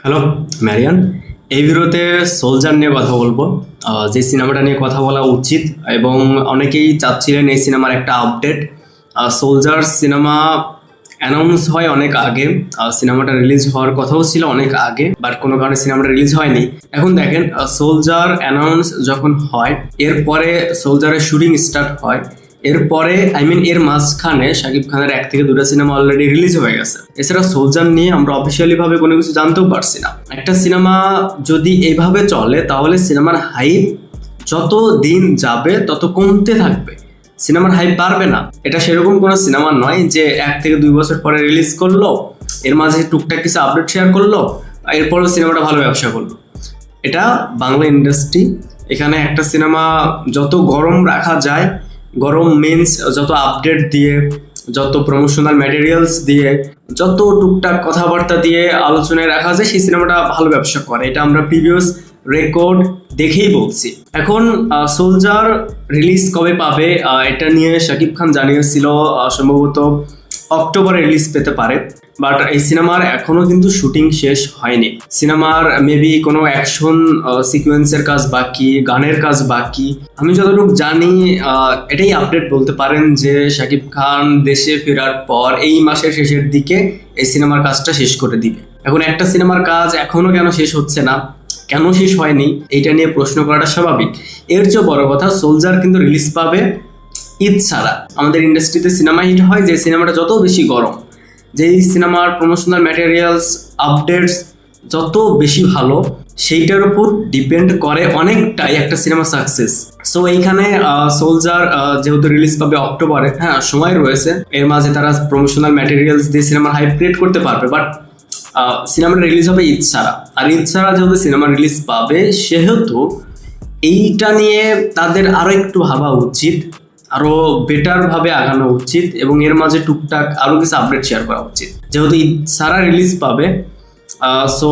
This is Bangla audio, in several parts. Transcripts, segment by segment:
হ্যালো ম্যারিয়ান, এই ভিডিওতে সোলজার নিয়ে কথা বলবো। যে সিনেমাটা নিয়ে কথা বলা উচিত এবং অনেকেই চাচ্ছিলেন এই সিনেমার একটা আপডেট। সোলজার সিনেমা অ্যানাউন্স হয় অনেক আগে, সিনেমাটা রিলিজ হওয়ার কথাও ছিল অনেক আগে, বাট কোনো কারণে সিনেমাটা রিলিজ হয়নি। এখন দেখেন, সোলজার অ্যানাউন্স যখন হয়, এরপরে সোলজারের শুটিং স্টার্ট হয়, এরপরে এর মাঝখানে শাকিব খানের 1 থেকে 2টা সিনেমা অলরেডি রিলিজ হয়ে গেছে। এছাড়া সোলজার নিয়ে আমরা অফিসিয়ালি ভাবে কোনো কিছু জানতেও পারছি না। একটা সিনেমা যদি এইভাবে চলে তাহলে সিনেমার হাইপ যত দিন যাবে তত কমতে থাকবে, সিনেমার হাইপ বাড়বে না। এটা সেরকম কোনো সিনেমা নয় যে 1 থেকে 2 বছর পরে রিলিজ করলো, এর মাঝে টুকটাক কিছু আপডেট শেয়ার করলো, এরপরও সিনেমাটা ভালো ব্যবসা করলো। এটা বাংলা ইন্ডাস্ট্রি, এখানে একটা সিনেমা যত গরম রাখা যায়, গরম মিনস যত আপডেট দিয়ে, যত প্রমোশনাল ম্যাটেরিয়ালস দিয়ে, যত টুকটাক কথাবার্তা দিয়ে আলোচনায় রাখা যায়, সেই সিনেমাটা ভালো ব্যবসা করে। এটা আমরা প্রিভিয়াস রেকর্ড দেখেই বলছি। এখন সোলজার রিলিজ কবে পাবে এটা নিয়ে শাকিব খান জানিয়েছিল সম্ভবত অক্টোবরে রিলিজ পেতে পারে, বাট এই সিনেমার এখনো কিন্তু শুটিং শেষ হয়নি। সিনেমার মেবি কোনো অ্যাকশন সিকোয়েন্সের কাজ বাকি, গানের কাজ বাকি। আমি যতটুকু জানি এটাই আপডেট বলতে পারেন যে শাকিব খান দেশে ফেরার পর এই মাসের শেষের দিকে এই সিনেমার কাজটা শেষ করে দিবে। এখন একটা সিনেমার কাজ এখনো কেন শেষ হচ্ছে না, কেন শেষ হয়নি, এইটা নিয়ে প্রশ্ন করাটা স্বাভাবিক। এর চেয়ে বড় কথা, সোলজার কিন্তু রিলিজ পাবে ঈদ ছাড়া। আমাদের ইন্ডাস্ট্রিতে সিনেমা হিট হয় যে সিনেমাটা যত বেশি গরম, যেই সিনেমার প্রমোশনাল ম্যাটেরিয়ালস আপডেটস যত বেশি ভালো, সেইটার উপর ডিপেন্ড করে অনেকটাই একটা সিনেমা সাকসেস। সো এইখানে সোলজার যেহেতু রিলিজ পাবে অক্টোবরে, হ্যাঁ সময় রয়েছে, এর মাঝে তারা প্রমোশনাল ম্যাটেরিয়ালস দিয়ে সিনেমার হাইপ ক্রিয়েট করতে পারবে। বাট সিনেমাটা রিলিজ হবে ঈদ ছাড়া, আর ঈদ ছাড়া যেহেতু সিনেমা রিলিজ পাবে, সেহেতু এইটা নিয়ে তাদের আরো একটু ভাবা উচিত, আরো বেটার ভাবে আগানো উচিত এবং এর মাঝে টুকটাক আরো কিছু আপডেট শেয়ার করা উচিত। যেহেতু ঈদ ছাড়া রিলিজ পাবে, সো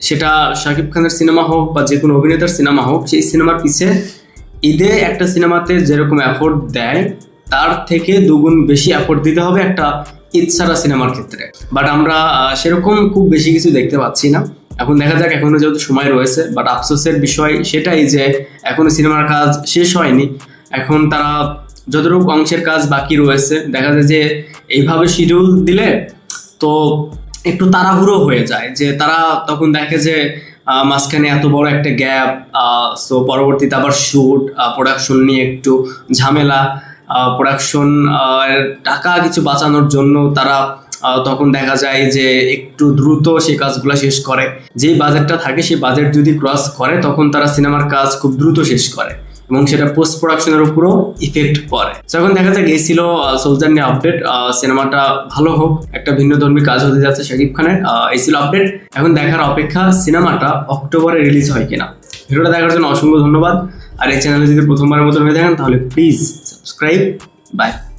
সেটা শাকিব খানের সিনেমা হোক বা যে কোনো অভিনেতার সিনেমা হোক, সেই সিনেমার পিছে ঈদে একটা সিনেমাতে যেরকম এফোর্ট দেয় তার থেকে দুগুণ বেশি এফোর্ট দিতে হবে একটা ঈদ ছাড়া সিনেমার ক্ষেত্রে। বাট আমরা সেরকম খুব বেশি কিছু দেখতে পাচ্ছি না। এখন দেখা যাক, এখনো যেহেতু সময় রয়েছে, বাট আফসোসের বিষয় সেটাই যে এখনো সিনেমার কাজ শেষ হয়নি। এখন তারা যতটুকু অংশের কাজ বাকি রয়েছে, দেখা যায় যে এইভাবে শিডিউল দিলে তো একটু তাড়াহুড়ো হয়ে যায়, যে তারা তখন দেখে যে মাঝখানে এত বড় একটা গ্যাপ, সো পরবর্তীতে আবার শুট, প্রোডাকশন নিয়ে একটু ঝামেলা, প্রোডাকশন টাকা কিছু বাঁচানোর জন্য তারা তখন দেখা যায় যে একটু দ্রুত সেই কাজগুলো শেষ করে। যেই বাজেটটা থাকে সেই বাজেট যদি ক্রস করে, তখন তারা সিনেমার কাজ খুব দ্রুত শেষ করে এবং সেটা পোস্ট প্রোডাকশনের উপরও ইফেক্ট পড়ে। এখন দেখা যায় গেছিল সোলজার নিয়ে আপডেট, সিনেমাটা ভালো হোক, একটা ভিন্ন ধর্মী কাজ হতে যাচ্ছে শাকিব খানের, এই ছিল আপডেট। এখন দেখার অপেক্ষা সিনেমাটা অক্টোবরে রিলিজ হয় কিনা। ভিডিওটা দেখার জন্য অসংখ্য ধন্যবাদ। আর এই চ্যানেলে যদি প্রথমবারের মতো হয়ে দেখেন তাহলে প্লিজ সাবস্ক্রাইব। বাই।